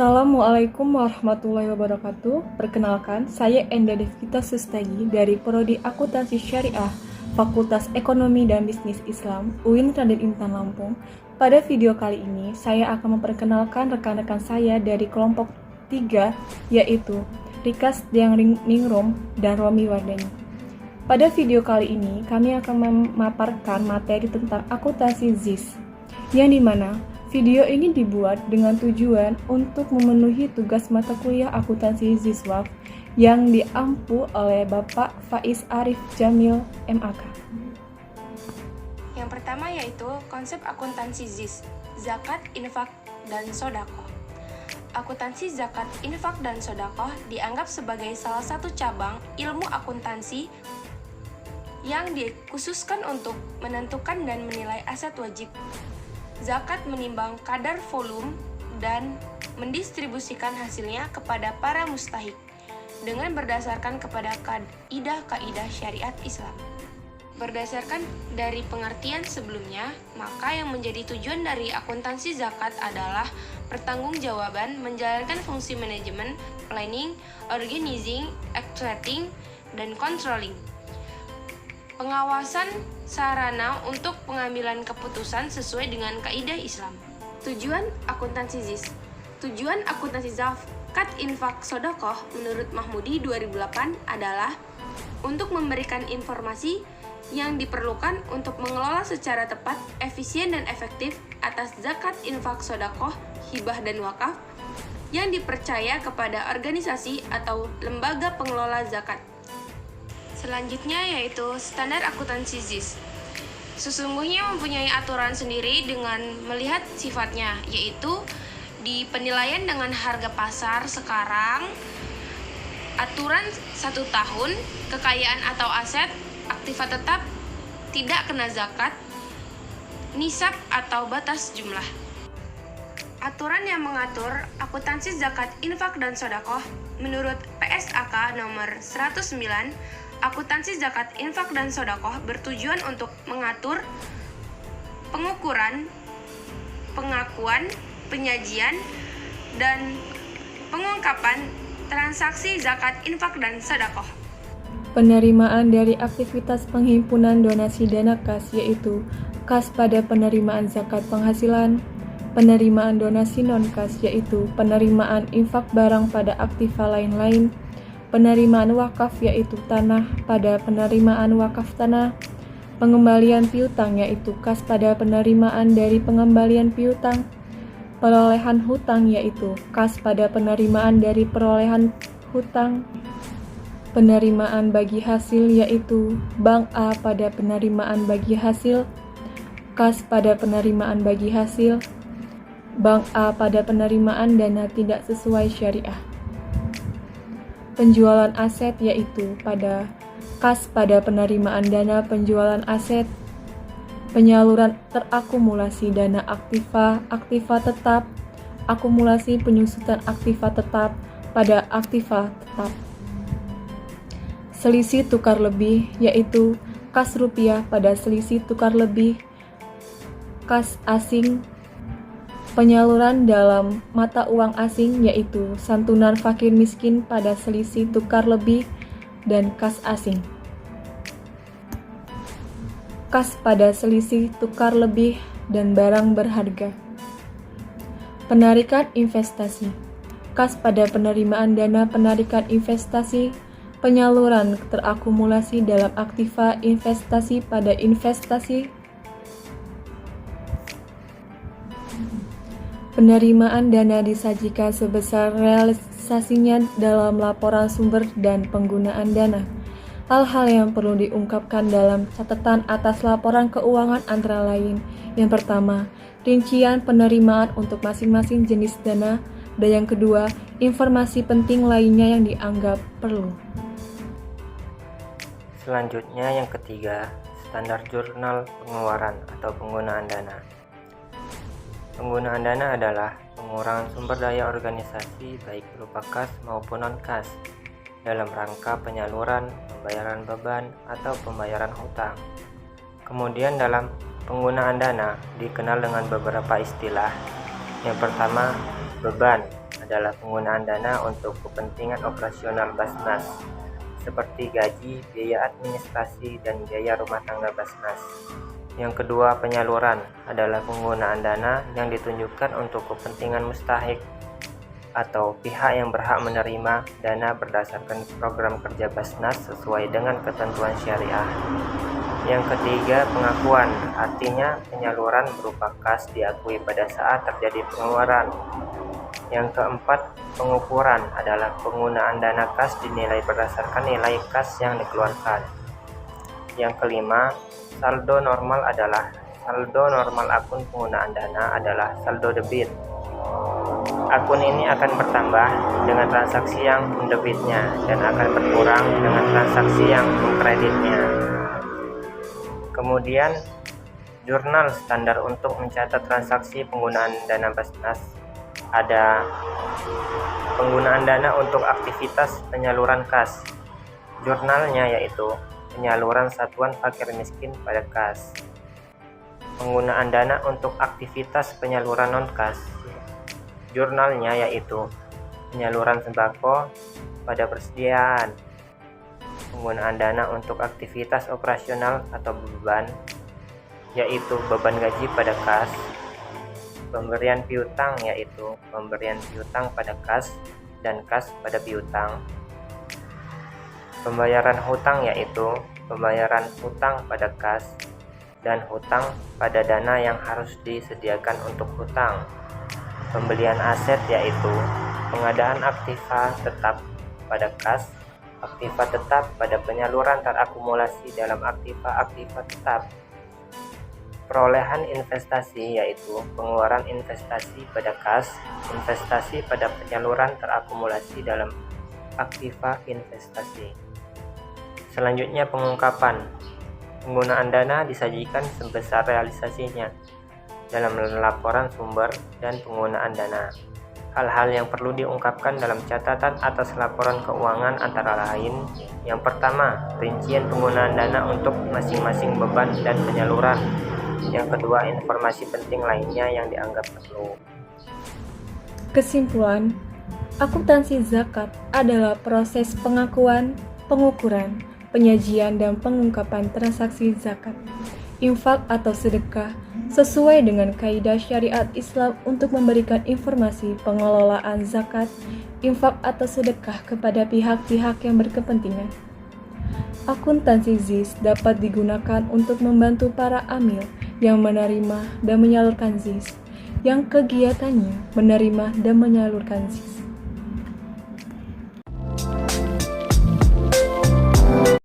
Assalamualaikum warahmatullahi wabarakatuh. Perkenalkan, saya Enda Devita Sustagi dari Prodi Akuntansi Syariah, Fakultas Ekonomi dan Bisnis Islam, UIN Raden Intan Lampung. Pada video kali ini, saya akan memperkenalkan rekan-rekan saya dari kelompok 3, yaitu Rikas Diang Ningrum dan Romi Wardani. Pada video kali ini, kami akan memaparkan materi tentang akuntansi ZIS, yang dimana video ini dibuat dengan tujuan untuk memenuhi tugas mata kuliah akuntansi ZISWAF yang diampu oleh Bapak Faiz Arif Jamil, MAK. Yang pertama yaitu konsep akuntansi ZIS, zakat, infak, dan sodaqoh. Akuntansi zakat, infak, dan sodaqoh dianggap sebagai salah satu cabang ilmu akuntansi yang dikhususkan untuk menentukan dan menilai aset wajib zakat, menimbang kadar volume, dan mendistribusikan hasilnya kepada para mustahik dengan berdasarkan kepada kaidah-kaidah syariat Islam. Berdasarkan dari pengertian sebelumnya, maka yang menjadi tujuan dari akuntansi zakat adalah pertanggungjawaban, menjalankan fungsi manajemen, planning, organizing, actuating, dan controlling. Pengawasan sarana untuk pengambilan keputusan sesuai dengan kaidah Islam. Tujuan akuntansi ZIS. Tujuan akuntansi zakat, infak, sodaqoh menurut Mahmudi 2008 adalah untuk memberikan informasi yang diperlukan untuk mengelola secara tepat, efisien, dan efektif atas zakat, infak, sodaqoh, hibah, dan wakaf yang dipercaya kepada organisasi atau lembaga pengelola zakat. Selanjutnya yaitu standar akuntansi ZIS. Sesungguhnya mempunyai aturan sendiri dengan melihat sifatnya, yaitu di penilaian dengan harga pasar sekarang, aturan 1 tahun, kekayaan atau aset, aktiva tetap, tidak kena zakat, nisab atau batas jumlah. Aturan yang mengatur akuntansi zakat, infak, dan sodaqoh menurut PSAK nomor 109, akuntansi zakat, infak, dan sodaqoh bertujuan untuk mengatur pengukuran, pengakuan, penyajian, dan pengungkapan transaksi zakat, infak, dan sodaqoh. Penerimaan dari aktivitas penghimpunan donasi dana kas, yaitu kas pada penerimaan zakat penghasilan, penerimaan donasi non-kas, yaitu penerimaan infak barang pada aktiva lain-lain, penerimaan wakaf, yaitu tanah pada penerimaan wakaf tanah, pengembalian piutang, yaitu kas pada penerimaan dari pengembalian piutang, perolehan hutang, yaitu kas pada penerimaan dari perolehan hutang, penerimaan bagi hasil, yaitu Bank A pada penerimaan bagi hasil, kas pada penerimaan bagi hasil, Bank A pada penerimaan dana tidak sesuai syariah. Penjualan aset, yaitu pada kas pada penerimaan dana penjualan aset, penyaluran terakumulasi dana aktiva tetap, akumulasi penyusutan aktiva tetap pada aktiva tetap. Selisih tukar lebih, yaitu kas rupiah pada selisih tukar lebih, kas asing, penyaluran dalam mata uang asing, yaitu santunan fakir miskin pada selisih tukar lebih, dan kas asing. Kas pada selisih tukar lebih dan barang berharga. Penarikan investasi. Kas pada penerimaan dana penarikan investasi, penyaluran terakumulasi dalam aktiva investasi pada investasi, penerimaan dana disajikan sebesar realisasinya dalam laporan sumber dan penggunaan dana. Hal-hal yang perlu diungkapkan dalam catatan atas laporan keuangan antara lain: yang pertama, rincian penerimaan untuk masing-masing jenis dana, dan yang kedua, informasi penting lainnya yang dianggap perlu. Selanjutnya yang ketiga, standar jurnal pengeluaran atau penggunaan dana. Penggunaan dana adalah pengurangan sumber daya organisasi baik berupa kas maupun non-kas dalam rangka penyaluran, pembayaran beban, atau pembayaran hutang. Kemudian dalam penggunaan dana dikenal dengan beberapa istilah. Yang pertama, beban adalah penggunaan dana untuk kepentingan operasional Basnas, seperti gaji, biaya administrasi, dan biaya rumah tangga Basnas. Yang kedua, penyaluran adalah penggunaan dana yang ditunjukkan untuk kepentingan mustahik atau pihak yang berhak menerima dana berdasarkan program kerja Basnas sesuai dengan ketentuan syariah. Yang ketiga, pengakuan, artinya penyaluran berupa kas diakui pada saat terjadi pengeluaran. Yang keempat, pengukuran adalah penggunaan dana kas dinilai berdasarkan nilai kas yang dikeluarkan. Yang kelima, saldo normal akun penggunaan dana adalah saldo debit. Akun ini akan bertambah dengan transaksi yang mendebitnya dan akan berkurang dengan transaksi yang mengkreditnya. Kemudian, jurnal standar untuk mencatat transaksi penggunaan dana Basnas. Ada penggunaan dana untuk aktivitas penyaluran kas. Jurnalnya yaitu penyaluran satuan fakir miskin pada kas. Penggunaan dana untuk aktivitas penyaluran non-kas. Jurnalnya yaitu penyaluran sembako pada persediaan. Penggunaan dana untuk aktivitas operasional atau beban, yaitu beban gaji pada kas. Pemberian piutang yaitu pemberian piutang pada kas dan kas pada piutang. Pembayaran hutang yaitu pembayaran hutang pada kas dan hutang pada dana yang harus disediakan untuk hutang. Pembelian aset yaitu pengadaan aktiva tetap pada kas, aktiva tetap pada penyaluran terakumulasi dalam aktiva tetap. Perolehan investasi yaitu pengeluaran investasi pada kas, investasi pada penyaluran terakumulasi dalam aktiva investasi. Selanjutnya, pengungkapan. Penggunaan dana disajikan sebesar realisasinya dalam laporan sumber dan penggunaan dana. Hal-hal yang perlu diungkapkan dalam catatan atas laporan keuangan antara lain: yang pertama, rincian penggunaan dana untuk masing-masing beban dan penyaluran. Yang kedua, informasi penting lainnya yang dianggap perlu. Kesimpulan, akuntansi zakat adalah proses pengakuan, pengukuran, penyajian, dan pengungkapan transaksi zakat, infak atau sedekah sesuai dengan kaidah syariat Islam untuk memberikan informasi pengelolaan zakat, infak atau sedekah kepada pihak-pihak yang berkepentingan. Akuntansi ZIS dapat digunakan untuk membantu para amil yang menerima dan menyalurkan ZIS, yang kegiatannya menerima dan menyalurkan ZIS.